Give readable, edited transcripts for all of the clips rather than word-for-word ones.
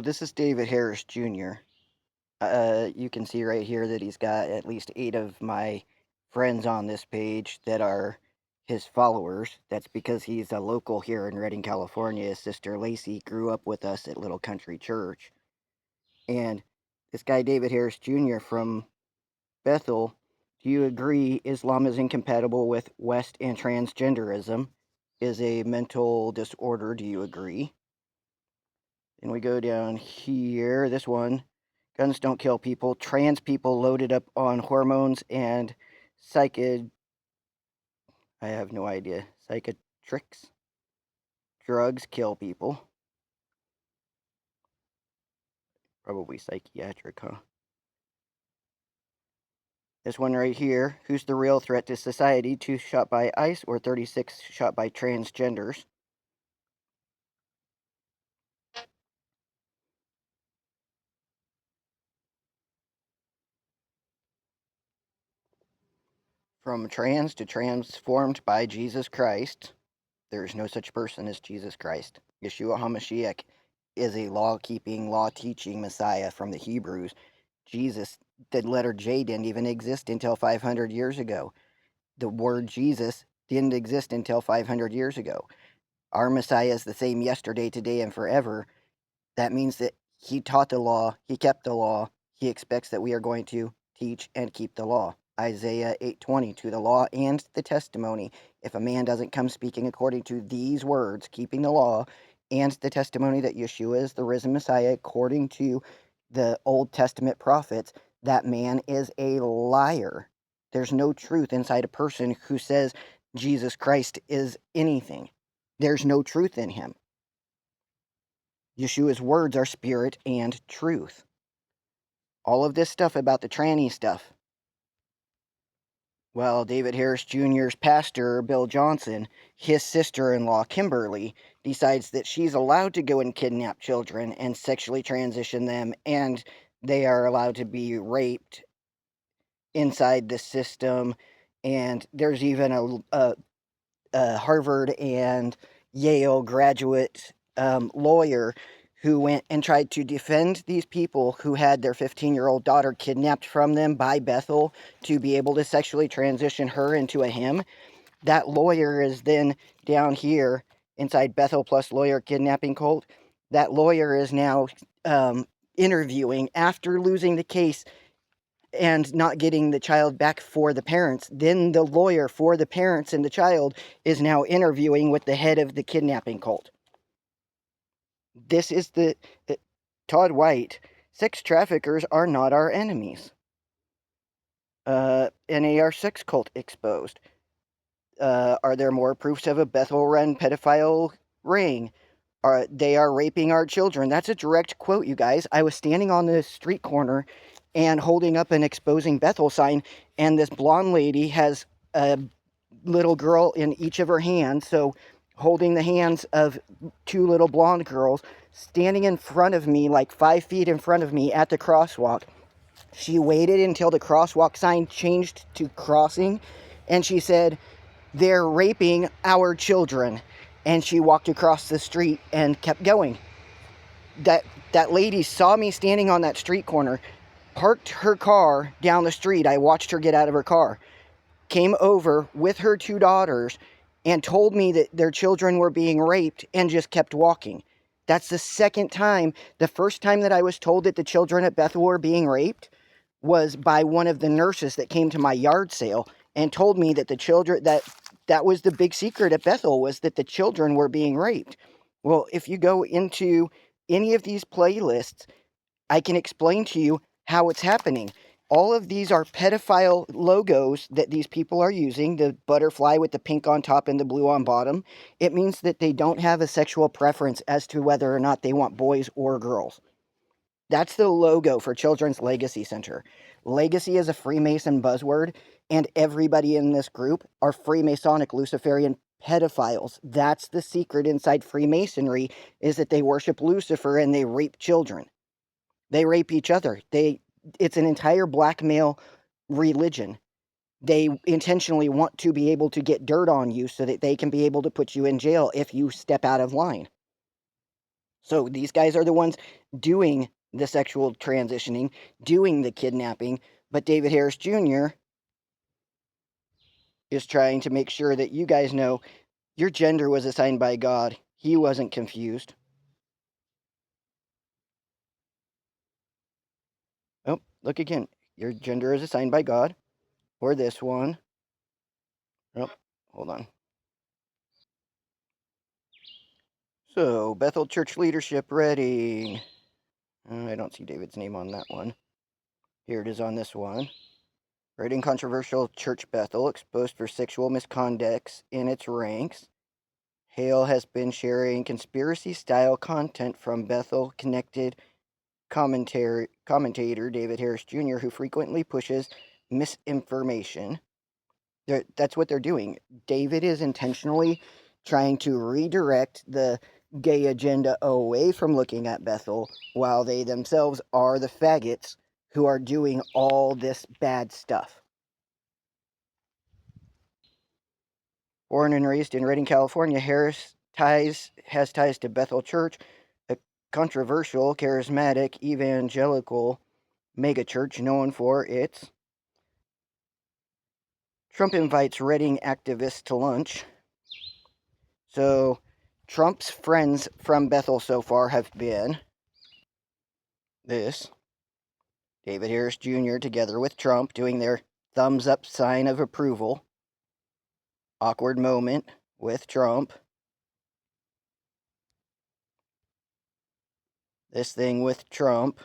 this is David Harris Jr. You can see right here that he's got at least 8 of my friends on this page that are his followers. That's because he's a local here in Redding, California. His sister Lacey grew up with us at Little Country Church. And this guy, David Harris Jr. from Bethel, do you agree Islam is incompatible with West and transgenderism is a mental disorder? Do you agree? And we go down here, this one, guns don't kill people. Trans people loaded up on hormones and I have no idea. Psychiatrics? Drugs kill people. Probably psychiatric, huh? This one right here, who's the real threat to society? 2 shot by ICE or 36 shot by transgenders? From trans to transformed by Jesus Christ. There is no such person as Jesus Christ. Yeshua HaMashiach is a law-keeping, law-teaching Messiah from the Hebrews. Jesus, the letter J didn't even exist until 500 years ago. The word Jesus didn't exist until 500 years ago. Our Messiah is the same yesterday, today, and forever. That means that he taught the law, he kept the law, he expects that we are going to teach and keep the law. Isaiah 8:20, to the law and the testimony. If a man doesn't come speaking according to these words, keeping the law and the testimony that Yeshua is the risen Messiah according to the Old Testament prophets, that man is a liar. There's no truth inside a person who says Jesus Christ is anything. There's no truth in him. Yeshua's words are spirit and truth. All of this stuff about the tranny stuff. Well, David Harris Jr.'s pastor, Bill Johnson, his sister-in-law, Kimberly, decides that she's allowed to go and kidnap children and sexually transition them, and they are allowed to be raped inside the system. And there's even a Harvard and Yale graduate lawyer who went and tried to defend these people who had their 15-year-old daughter kidnapped from them by Bethel to be able to sexually transition her into a him. That lawyer is then down here inside Bethel Plus Lawyer Kidnapping Cult. That lawyer is now interviewing after losing the case and not getting the child back for the parents. Then the lawyer for the parents and the child is now interviewing with the head of the kidnapping cult. This is Todd White. Sex traffickers are not our enemies. NAR sex cult exposed. Are there more proofs of a Bethel run pedophile ring? They are raping our children. That's a direct quote, you guys. I was standing on the street corner and holding up an exposing Bethel sign, and this blonde lady has a little girl in each of her hands, so holding the hands of 2 little blonde girls, standing in front of me, like 5 feet in front of me at the crosswalk. She waited until the crosswalk sign changed to crossing, and she said, "They're raping our children." And she walked across the street and kept going. That lady saw me standing on that street corner, parked her car down the street. I watched her get out of her car, came over with her 2 daughters, and told me that their children were being raped, and just kept walking. That's the second time. The first time that I was told that the children at Bethel were being raped was by one of the nurses that came to my yard sale and told me that the children, that was the big secret at Bethel, was that the children were being raped. Well, if you go into any of these playlists, I can explain to you how it's happening. All of these are pedophile logos that these people are using. The butterfly with the pink on top and the blue on bottom. It means that they don't have a sexual preference as to whether or not they want boys or girls. That's the logo for Children's Legacy Center. Legacy is a Freemason buzzword, and everybody in this group are Freemasonic Luciferian pedophiles. That's the secret inside Freemasonry, is that they worship Lucifer and they rape children. They rape each other. It's an entire blackmail religion. They intentionally want to be able to get dirt on you so that they can be able to put you in jail if you step out of line. So these guys are the ones doing the sexual transitioning, doing the kidnapping, but David Harris Jr. is trying to make sure that you guys know your gender was assigned by God. He wasn't confused. Oh, look again. Your gender is assigned by God. Or this one. Oh, hold on. So, Bethel Church Leadership Reading. I don't see David's name on that one. Here it is on this one. Reading controversial Church Bethel exposed for sexual misconducts in its ranks. Hale has been sharing conspiracy-style content from Bethel-connected commentator David Harris Jr., who frequently pushes misinformation. That's what they're doing. David is intentionally trying to redirect the gay agenda away from looking at Bethel, while they themselves are the faggots who are doing all this bad stuff. Born and raised in Redding, California, Harris has ties to Bethel Church, a controversial, charismatic, evangelical megachurch known for its Trump invites Redding activists to lunch. So, Trump's friends from Bethel so far have been this David Harris Jr. together with Trump doing their thumbs up sign of approval. Awkward moment with Trump. This thing with Trump.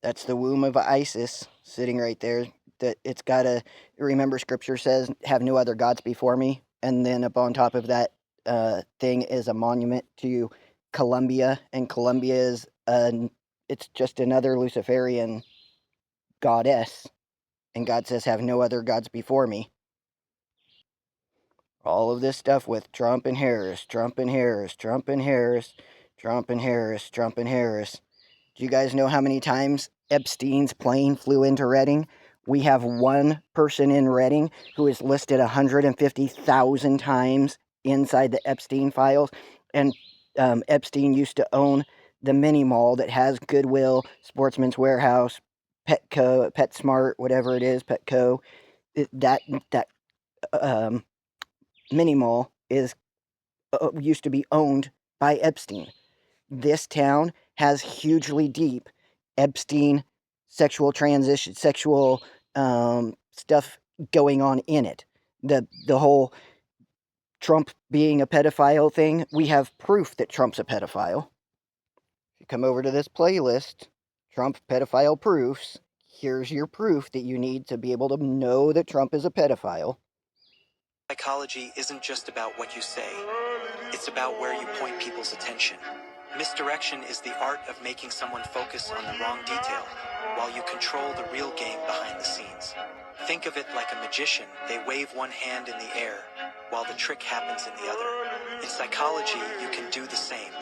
That's the womb of ISIS sitting right there. That it's got to remember scripture says, have no other gods before me. And then up on top of that thing is a monument to Columbia. And Columbia is, it's just another Luciferian goddess. And God says, have no other gods before me. All of this stuff with Trump and Harris, Trump and Harris, Trump and Harris, Trump and Harris, Trump and Harris. Do you guys know how many times Epstein's plane flew into Redding? We have one person in Redding who is listed 150,000 times inside the Epstein files. And Epstein used to own the mini mall that has Goodwill, Sportsman's Warehouse, Petco, PetSmart, whatever it is, Petco. That mini mall is used to be owned by Epstein. This town has hugely deep Epstein sexual stuff going on in it. The whole Trump being a pedophile thing, we have proof that Trump's a pedophile. If you come over to this playlist, Trump pedophile proofs, here's your proof that you need to be able to know that Trump is a pedophile. Psychology isn't just about what you say. It's about where you point people's attention. Misdirection is the art of making someone focus on the wrong detail, while you control the real game behind the scenes. Think of it like a magician. They wave one hand in the air, while the trick happens in the other. In psychology, you can do the same.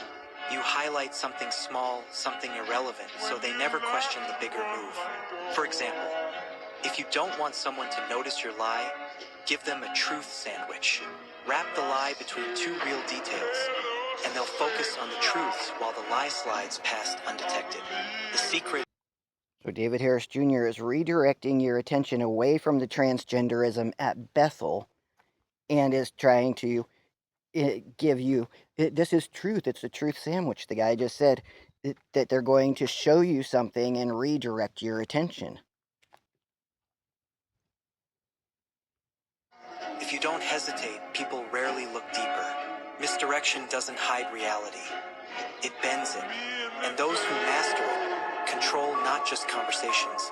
You highlight something small, something irrelevant, so they never question the bigger move. For example, if you don't want someone to notice your lie, give them a truth sandwich. Wrap the lie between two real details, and they'll focus on the truths while the lie slides past undetected. The secret. So David Harris Jr. is redirecting your attention away from the transgenderism at Bethel and is trying to give you, this is truth. It's a truth sandwich. The guy just said that they're going to show you something and redirect your attention. If you don't hesitate, people rarely look deeper. Misdirection doesn't hide reality. It bends it. And those who master it control not just conversations,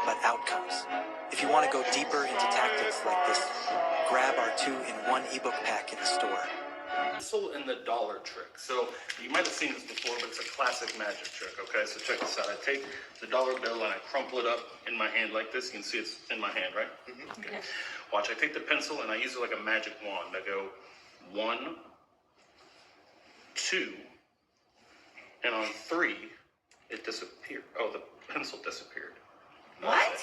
but outcomes. If you want to go deeper into tactics like this, grab our 2-in-1 ebook pack in the store. Pencil and the dollar trick. So you might have seen this before, but it's a classic magic trick, okay? So check this out. I take the dollar bill and I crumple it up in my hand like this. You can see it's in my hand, right? Mm-hmm. Okay. Watch, I take the pencil and I use it like a magic wand. I go 1, 2, and on 3, it disappeared. Oh, the pencil disappeared. What?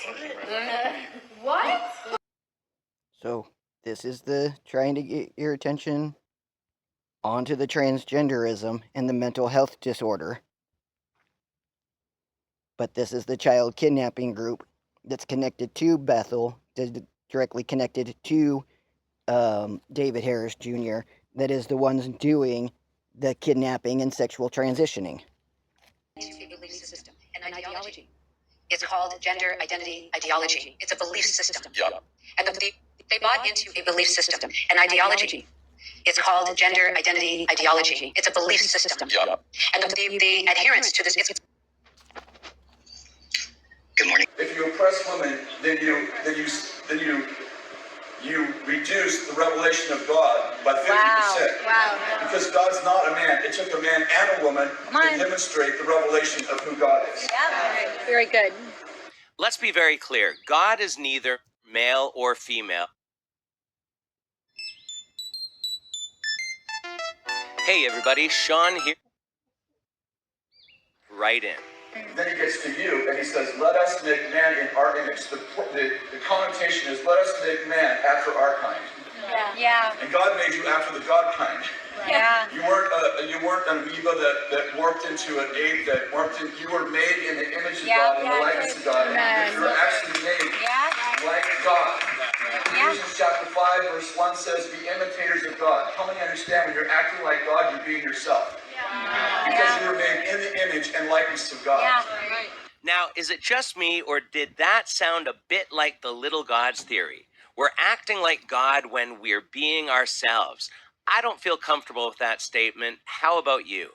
What? So this is the trying to get your attention On to the transgenderism and the mental health disorder. But this is the child kidnapping group that's connected to Bethel, directly connected to David Harris Jr., that is the ones doing the kidnapping and sexual transitioning. Into a belief system and an ideology. It's called gender identity ideology. It's a belief system. Yep. And they bought into a belief system, an ideology. It's called gender identity ideology. It's a belief system. Yep. And the adherence to this, it's... Good morning. If you oppress women, then you reduce the revelation of God by 50%. Wow. Because God's not a man. It took a man and a woman to demonstrate the revelation of who God is. Yeah. Very good. Let's be very clear. God is neither male or female. Hey everybody, Sean here. Right in. Then he gets to you and he says, let us make man in our image. The connotation is, let us make man after our kind. Yeah. And God made you after the God kind. Yeah. You weren't an amoeba that warped into an ape that warped in. You were made in the image of God and the likeness of God. And you were actually made like God. Ephesians chapter 5 verse 1 says, be imitators of God. How many understand when you're acting like God, you're being yourself? Because you were made in the image and likeness of God. Now, is it just me, or did that sound a bit like the little gods theory? We're acting like God when we're being ourselves. I don't feel comfortable with that statement. How about you?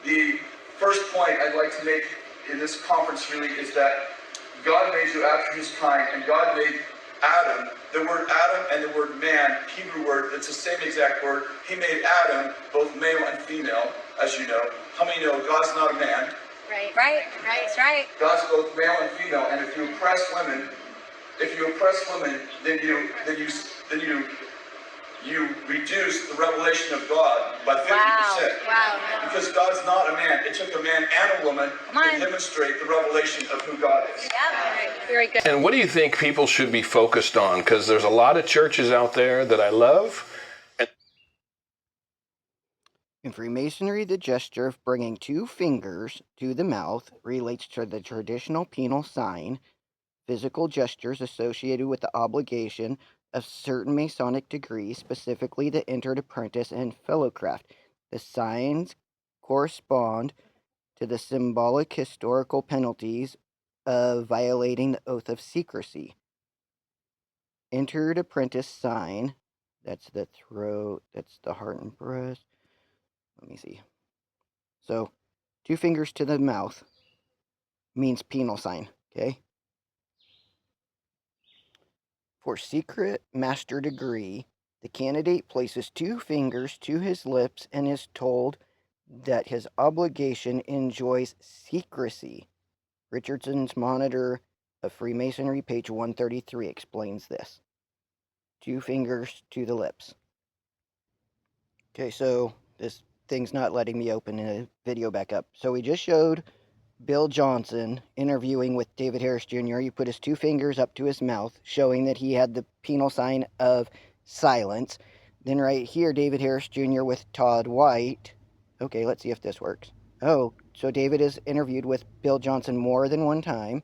The first point I'd like to make in this conference really is that God made you after his kind, and God made Adam. The word Adam and the word man, Hebrew word, it's the same exact word. He made Adam both male and female, as you know. How many know God's not a man? Right. That's right. God's both male and female, and if you oppress women, then you reduce the revelation of God by 50%. Wow. Because God's not a man. It took a man and a woman to demonstrate the revelation of who God is. Yep. Very good. And what do you think people should be focused on? Because there's a lot of churches out there that I love. In Freemasonry, the gesture of bringing two fingers to the mouth relates to the traditional penal sign, physical gestures associated with the obligation of certain Masonic degrees, specifically the entered apprentice and fellowcraft. The signs correspond to the symbolic historical penalties of violating the oath of secrecy. Entered apprentice sign, that's the throat, that's the heart and breast. Let me see. So, two fingers to the mouth means penal sign, okay? For secret master degree, the candidate places two fingers to his lips and is told that his obligation enjoys secrecy. Richardson's Monitor of Freemasonry, page 133, explains this. Two fingers to the lips. Okay, so this thing's not letting me open a video back up. So we just showed Bill Johnson interviewing with David Harris Jr. He put his two fingers up to his mouth, showing that he had the penal sign of silence. Then right here, David Harris Jr. with Todd White. Okay, let's see if this works. Oh, so David is interviewed with Bill Johnson more than one time.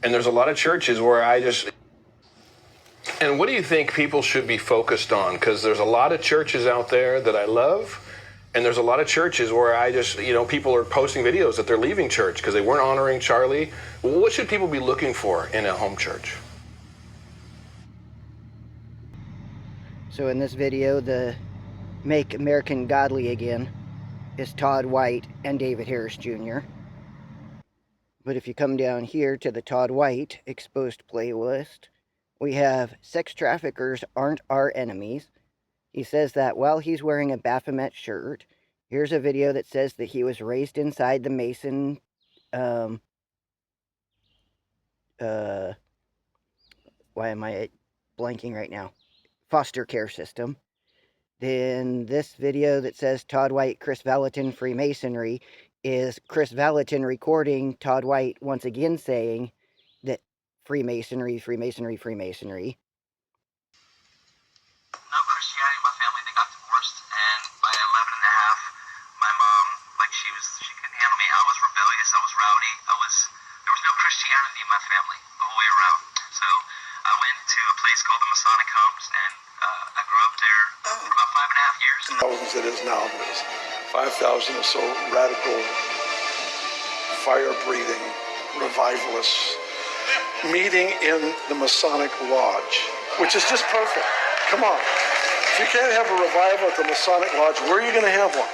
And there's a lot of churches where And what do you think people should be focused on? Because there's a lot of churches out there that I love. And there's a lot of churches where people are posting videos that they're leaving church because they weren't honoring Charlie. What should people be looking for in a home church? So in this video, the Make American Godly Again is Todd White and David Harris Jr. But if you come down here to the Todd White exposed playlist, we have sex traffickers aren't our enemies. He says that while he's wearing a Baphomet shirt. Here's a video that says that he was raised inside the Mason, why am I blanking right now? Foster care system. Then this video that says Todd White, Chris Valentin, Freemasonry, is Chris Valentin recording Todd White once again saying that Freemasonry. Masonic homes, and I grew up there for about 5.5 years. Thousands it is now, but it's 5,000 or so radical, fire-breathing revivalists meeting in the Masonic Lodge, which is just perfect. Come on. If you can't have a revival at the Masonic Lodge, where are you going to have one?